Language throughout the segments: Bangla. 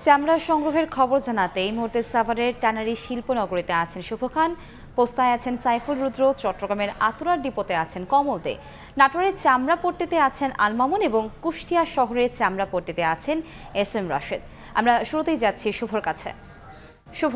চামড়া সংগ্রহের খবর জানাতে এই মুহূর্তে সাভারের ট্যানারি শিল্পনগরীতে আছেন শুভ খান, পোস্তায় আছেন সাইফুল রুদ্র, চট্টগ্রামের আতুরার ডিপোতে আছেন কমল দে, নাটোরের চামড়া পট্টিতে আছেন আল মামুন এবং কুষ্টিয়া শহরের চামড়া পট্টিতে আছেন এস.এম. রাশেদ। আমরা শুরুতেই যাচ্ছি শুভর কাছে। শুভ,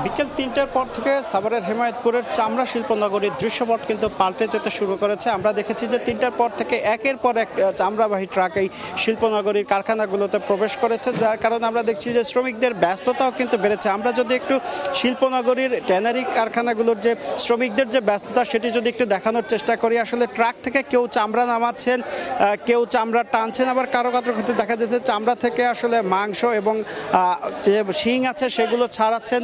বিকেল ৩টার পর থেকে সাভারের হেমায়েতপুরের চামড়া শিল্পনগরীর দৃশ্যপট কিন্তু পাল্টে যেতে শুরু করেছে। আমরা দেখেছি যে ৩টার পর থেকে একের পর এক চামড়াবাহী ট্রাক এই শিল্পনগরীর কারখানাগুলোতে প্রবেশ করেছে, যার কারণে আমরা দেখছি যে শ্রমিকদের ব্যস্ততাও কিন্তু বেড়েছে। আমরা যদি একটু শিল্পনগরীর ট্যানারি কারখানাগুলোর যে শ্রমিকদের যে ব্যস্ততা সেটি যদি একটু দেখানোর চেষ্টা করি, আসলে ট্রাক থেকে কেউ চামড়া নামাচ্ছেন, কেউ চামড়া টানছেন, আবার কারো ক্ষেত্রে দেখা যাচ্ছে চামড়া থেকে আসলে মাংস এবং যে শিং আছে সেগুলো ছাড়াচ্ছেন,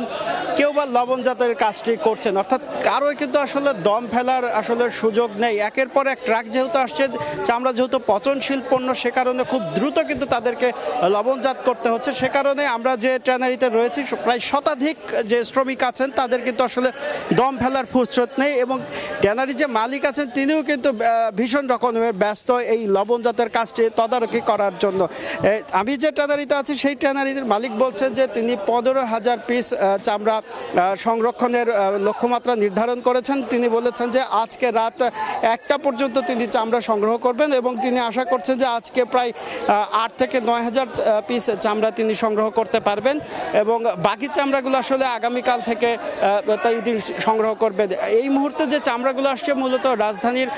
কেউ বা লবণজাতের কাজটি করছেন। অর্থাৎ কারোই কিন্তু আসলে দম ফেলার আসলে সুযোগ নেই। একের পর এক ট্রাক যেহেতু আসছে, চামড়া যেহেতু পচনশীল পণ্য, সে কারণে খুব দ্রুত কিন্তু তাদেরকে লবণজাত করতে হচ্ছে। সে কারণে আমরা যে ট্যানারিতে রয়েছি প্রায় শতাধিক যে শ্রমিক আছেন তাদের কিন্তু আসলে দম ফেলার ফুরসত নেই, এবং ট্যানারি যে মালিক আছেন তিনিও কিন্তু ভীষণ রকমের ব্যস্ত এই লবণজাতের কাজটি তদারকি করার জন্য। আমি যে ট্যানারিতে আছি সেই ট্যানারির মালিক বলছেন যে তিনি 15,000 পিস চামড়া সংরক্ষণের লক্ষ্যমাত্রা নির্ধারণ করেছেন। তিনি বলেছেন যে আজকে রাত 1টা পর্যন্ত তিনি চামড়া সংগ্রহ করবেন, এবং তিনি আশা করছেন যে আজকে প্রায় 8 থেকে 9,000 পিস চামড়া তিনি সংগ্রহ করতে পারবেন, এবং বাকি চামড়াগুলো আসলে আগামীকাল থেকে তিনি সংগ্রহ করবেন। এই মুহূর্তে যে চামড়াগুলো আসছে মূলত রাজধানীর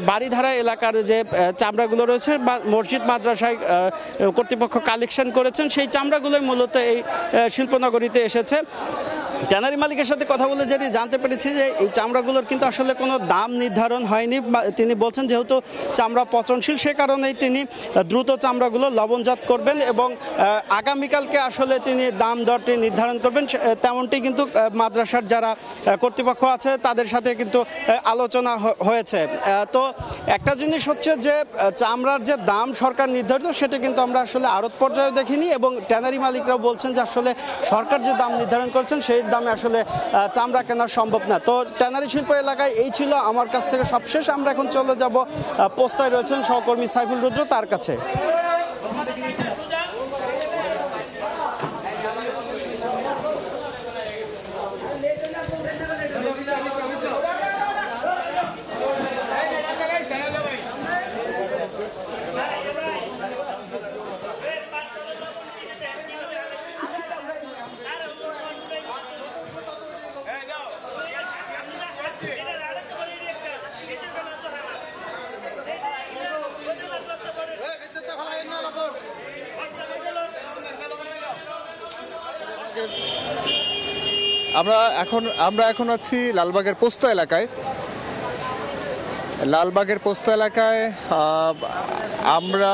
বাড়িধারা এলাকার যে চামড়াগুলো রয়েছে বা মসজিদ মাদ্রাসায় কর্তৃপক্ষ কালেকশন করেছেন, সেই চামড়াগুলোই মূলত এই শিল্পনগরীতে এসেছে। ট্যানারি মালিকের সাথে কথা বলে যেটি জানতে পেরেছি যে এই চামড়াগুলোর কিন্তু আসলে কোনো দাম নির্ধারণ হয়নি। তিনি বলছেন যেহেতু চামড়া পচনশীল, সে কারণেই তিনি দ্রুত চামড়াগুলো লবণজাত করবেন, এবং আগামীকালকে আসলে তিনি দাম দরটি নির্ধারণ করবেন। তেমনটি কিন্তু মাদ্রাসার যারা কর্তৃপক্ষ আছে তাদের সাথে কিন্তু আলোচনা হয়েছে। তো একটা জিনিস হচ্ছে যে চামড়ার যে দাম সরকার নির্ধারিত সেটা কিন্তু আমরা আসলে আড়ত পর্যায়ে দেখিনি, এবং ট্যানারি মালিকরাও বলছেন যে আসলে সরকার যে দাম নির্ধারণ করছেন সেই দামে আসলে চামড়া কেনা সম্ভব না। তো ট্যানারি শিল্প এলাকায় এই ছিল আমার কাছ থেকে সবশেষ। আমরা এখন চলে যাব পোস্তায় রয়েছেন সহকর্মী সাইফুল রুদ্র, তার কাছে। আমরা এখন আছি লালবাগের পোস্ত এলাকায়। আমরা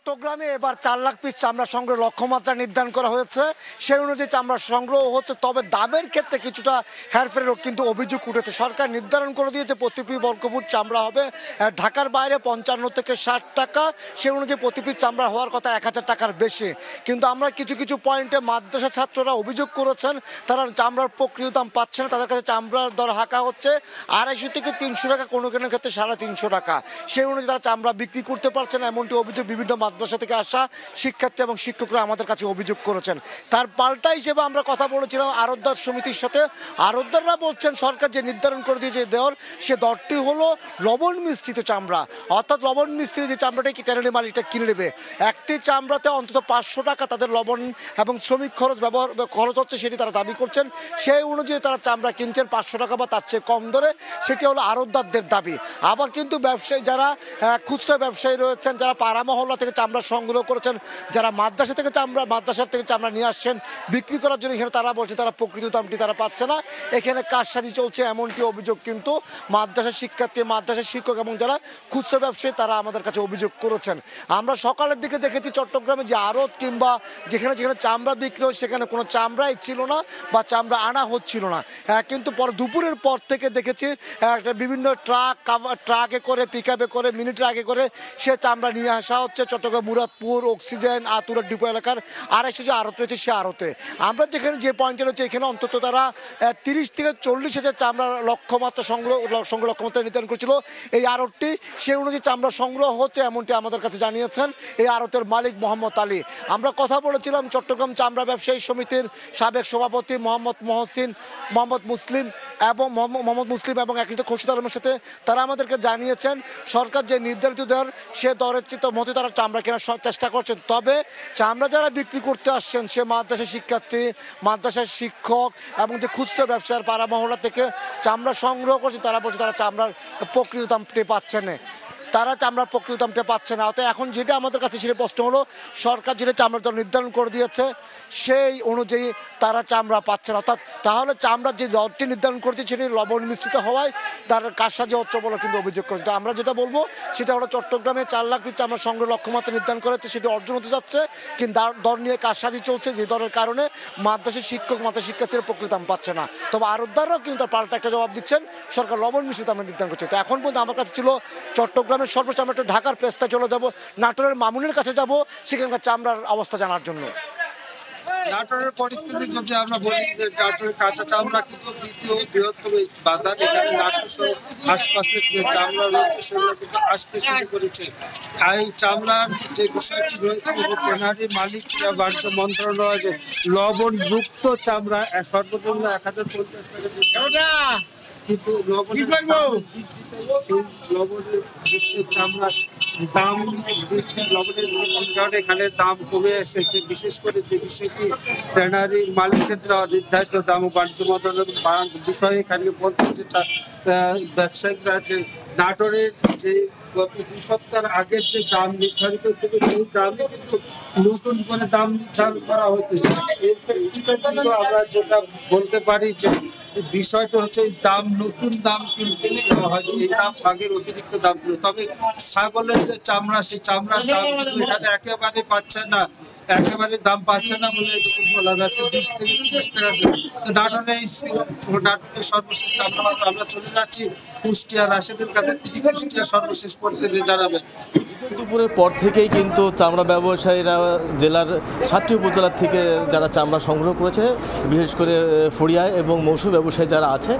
চট্টগ্রামে এবার 4 লাখ পিস চামড়া সংগ্রহ লক্ষ্যমাত্রা নির্ধারণ করা হয়েছে। সেই অনুযায়ী চামড়া সংগ্রহ হচ্ছে, তবে দামের ক্ষেত্রে কিছুটা হেরফেরেরও কিন্তু অভিযোগ উঠেছে। সরকার নির্ধারণ করে দিয়েছে প্রতি পিস বর্গফুট চামড়া হবে ঢাকার বাইরে 55 থেকে 60 টাকা, সেই অনুযায়ী প্রতি পিস চামড়া হওয়ার কথা 1000 টাকার বেশি। কিন্তু আমরা কিছু পয়েন্টে মাদ্রাসা ছাত্ররা অভিযোগ করেছেন তারা চামড়ার প্রকৃত দাম পাচ্ছে না, তাদের কাছে চামড়ার দর হাঁকা হচ্ছে 250 থেকে 300 টাকা, কোনো ক্ষেত্রে 350 টাকা। সেই অনুযায়ী তারা চামড়া বিক্রি করতে পারছে না, এমনটি অভিযোগ বিভিন্ন মাদ্রাসা থেকে আসা শিক্ষার্থী এবং শিক্ষকরা আমাদের কাছে অভিযোগ করেছেন। তার পাল্টা হিসেবে আমরা কথা বলেছিলাম আড়তদার সমিতির সাথে। আড়তদাররা বলছেন সরকার যে নির্ধারণ করে দিয়েছে দর, সে দরটি হলো লবণ মিশ্রিত চামড়া, অর্থাৎ লবণ মিশ্রিত যে চামড়াটা কি ট্যানারি মালিকটা কিনে নেবে। একটি চামড়াতে অন্তত 500 টাকা তাদের লবণ এবং শ্রমিক খরচ হচ্ছে, সেটি তারা দাবি করছেন। সেই অনুযায়ী তারা চামড়া কিনছেন 500 টাকা বা তার চেয়ে কম দরে, সেটি হলো আড়তদারদের দাবি। আবার কিন্তু ব্যবসায়ী যারা খুচরা ব্যবসায়ী রয়েছেন, যারা পাড়া মহল্লা থেকে চামড়া সংগ্রহ করেছেন, যারা মাদ্রাসা থেকে চামড়া নিয়ে আসছেন বিক্রি করার জন্য, এখানে তারা বলছে তারা প্রকৃত দামটি তারা পাচ্ছে না, এখানে কারসাজি চলছে, এমনটি অভিযোগ কিন্তু মাদ্রাসা শিক্ষার্থী, মাদ্রাসা শিক্ষক এবং যারা খুচরা ব্যবসায়ী তারা আমাদের কাছে অভিযোগ করেছেন। আমরা সকালের দিকে দেখেছি চট্টগ্রামে যে আড়ত কিংবা যেখানে চামড়া বিক্রি হয় সেখানে কোনো চামড়াই ছিল না বা চামড়া আনা হচ্ছিল না, কিন্তু পরে দুপুরের পর থেকে দেখেছি একটা বিভিন্ন ট্রাকে করে, পিকআপে করে, মিনি ট্রাকে করে সে চামড়া নিয়ে আসা হচ্ছে চট্টগ্রাম মুরাদপুর, অক্সিজেন, আতুরা ডিপো এলাকার 250 যে আড়ত রয়েছে সে আড়তে। আমরা যেখানে যে পয়েন্টে রয়েছে এখানে অন্তত তারা 30 থেকে 40 হাজার চামড়ার লক্ষ্যমাত্রা লক্ষ্যমাত্রা নির্ধারণ করেছিল এই আড়তটি, সেই অনুযায়ী চামড়া সংগ্রহ হচ্ছে এমনটি আমাদের কাছে জানিয়েছেন এই আড়তের মালিক মোহাম্মদ আলী। আমরা কথা বলেছিলাম চট্টগ্রাম চামড়া ব্যবসায়ী সমিতির সাবেক সভাপতি মোহাম্মদ মুসলিম এবং একসাথে খোরশেদ আলমের সাথে। তারা আমাদেরকে জানিয়েছেন সরকার যে নির্ধারিত দর সে দরের মধ্যে তারা চামড়া কেনার চেষ্টা করছেন, তবে চামড়া যারা বিক্রি করতে আসছেন সে মাদ্রাসার শিক্ষার্থী, মাদ্রাসার শিক্ষক এবং যে খুচরা ব্যবসার পাড়া মহল্লা থেকে চামড়া সংগ্রহ করছে, তারা বলছে তারা চামড়ার প্রকৃত দামটি পাচ্ছে না, অর্থাৎ এখন যেটা আমাদের কাছে সেটা প্রশ্ন হলো সরকার যেটা চামড়ার দর নির্ধারণ করে দিয়েছে সেই অনুযায়ী তারা চামড়া পাচ্ছে না, অর্থাৎ তাহলে চামড়ার যে দরটি নির্ধারণ করছে সেটি লবণ মিশ্রিত হওয়ায় তার কারসাজি হচ্ছে বলে কিন্তু অভিযোগ করেছে। তো আমরা যেটা বলবো সেটা হলো চট্টগ্রামে 4 লাখ পিস চামড়া সংগ্রহ লক্ষ্যমাত্রা নির্ধারণ করা হচ্ছে, সেটি অর্জন হতে যাচ্ছে, কিন্তু দর নিয়ে কারসাজি চলছে, যে দরের কারণে মাদ্রাসা শিক্ষার্থীরা প্রকৃত দাম পাচ্ছে না। তবে আড়তদাররাও কিন্তু তার পাল্টা একটা জবাব দিচ্ছেন, সরকার লবণ মিশ্রিত দাম নির্ধারণ করছে। তো এখন পর্যন্ত আমার কাছে ছিল চট্টগ্রাম সর্বোচ্চ আমরা একটু ঢাকার পেস্তায় চলে যাব, নাটোরের মামুনের কাছে যাব সেখানকার চামড়ার অবস্থা জানার জন্য। নাটোরের পরিস্থিতি যদি আমরা বলি যে নাটোরের কাঁচা চামড়া কিন্তু দ্বিতীয় বৃহত্তম বাজার, এখানে নাটোর সহ আশপাশের যে চামড়া রয়েছে সেগুলো কিন্তু আসতে শুরু করেছে। এই চামড়ার যে বিষয়টি রয়েছে ট্যানারি মালিক বাণিজ্য মন্ত্রণালয় যে লবণযুক্ত চামড়া সর্বনিম্ন 1050 টাকা, কিন্তু লবণের চামড়ার দাম এখানে দাম কমে এসেছে, বিশেষ করে যে বিষয়টি ট্যানারি মালিকের নির্ধারিত দাম ও বাণিজ্য মন্ত্রণালয়ের বিষয়ে এখানে বলছে যে ব্যবসায়িকরা যে নাটোরের যে গত 2 সপ্তাহ আগের যে দাম নির্ধারিত ছিল সেই দামে কিন্তু নতুন করে দাম নির্ধারণ করা হচ্ছে। এর প্রেক্ষিতে কিন্তু আমরা যেটা বলতে পারি যে বিষয়টা হচ্ছে এই দাম নতুন দাম কিন্তু হয়তো এই দাম আগের অতিরিক্ত দাম ছিল, তবে ছাগলের যে চামড়া সেই চামড়ার দাম কিন্তু এখানে একেবারে দাম পাচ্ছে না বলে এটুকু বলা যাচ্ছে 20 থেকে 30 টাকা। তো নাটোরের সর্বশেষ চামড়া মাত্র আমরা চলে যাচ্ছি কুষ্টিয়া রাশেদের কাছে, তিনি কুষ্টিয়া সর্বশেষ পরিস্থিতি জানাবেন। দুপুরের পর থেকেই কিন্তু চামড়া ব্যবসায়ীরা জেলার 7টি উপজেলার থেকে যারা চামড়া সংগ্রহ করেছে, বিশেষ করে ফড়িয়ায় এবং মৌসুমী ব্যবসায়ী যারা আছে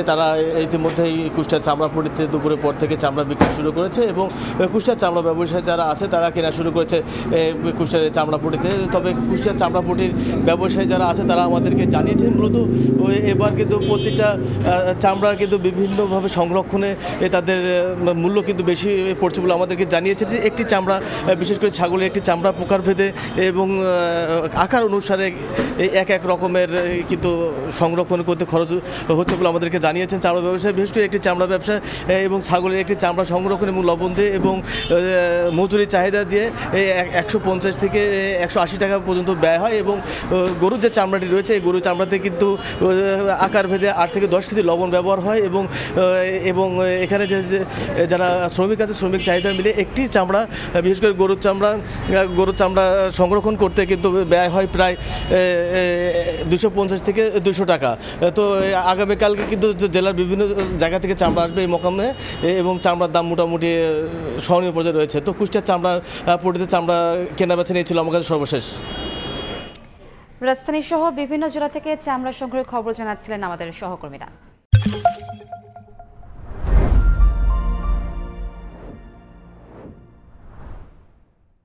তারা ইতিমধ্যেই কুষ্টিয়া চামড়াপট্টিতে দুপুরের পর থেকে চামড়া বিক্রি শুরু করেছে এবং কুষ্টিয়া চামড়া ব্যবসায়ী যারা আছে তারা কেনা শুরু করেছে কুষ্টিয়ার চামড়াপট্টিতে। তবে কুষ্টিয়া চামড়াপট্টির ব্যবসায়ী যারা আছে তারা আমাদেরকে জানিয়েছেন মূলত এবার কিন্তু প্রতিটা চামড়ার কিন্তু বিভিন্নভাবে সংরক্ষণে তাদের মূল্য কিন্তু বেশি পড়ছে বলে আমাদেরকে জানিয়েছে। যে একটি চামড়া, বিশেষ করে ছাগলের একটি চামড়া প্রকারভেদে এবং আকার অনুসারে এক রকমের কিন্তু সংরক্ষণ করতে খরচ হচ্ছে বলে আমাদেরকে জানিয়েছেন চামড়া ব্যবসায়। বিশেষ করে একটি চামড়া ব্যবসা এবং ছাগলের একটি চামড়া সংরক্ষণ এবং লবণ দিয়ে এবং মজুরি চাহিদা দিয়ে 150 থেকে 180 টাকা পর্যন্ত ব্যয় হয় এবং গরুর যে চামড়াটি রয়েছে এই গরুর চামড়াতে কিন্তু আকার ভেদে 8 থেকে 10 কেজি লবণ ব্যবহার হয় এবং এখানে যারা শ্রমিক আছে শ্রমিক চাহিদা মিলে একটি চামড়া, বিশেষ করে গরুর চামড়া সংরক্ষণ করতে কিন্তু ব্যয় হয় প্রায় 250 থেকে 200 টাকা। তো আগামীকালকে কিন্তু জেলার বিভিন্ন জায়গা থেকে চামড়া আসবে এই মোকামে এবং চামড়ার দাম মোটামুটি সহনীয় পর্যায়ে রয়েছে। তো কুষ্টিয়ার চামড়াপট্টিতে চামড়া কেনা বেচা নিয়েছিল আমার কাছে সর্বশেষ। রাজধানী সহ বিভিন্ন জেলা থেকে চামড়া সংগ্রহের খবর জানাচ্ছিলেন আমাদের সহকর্মীরা।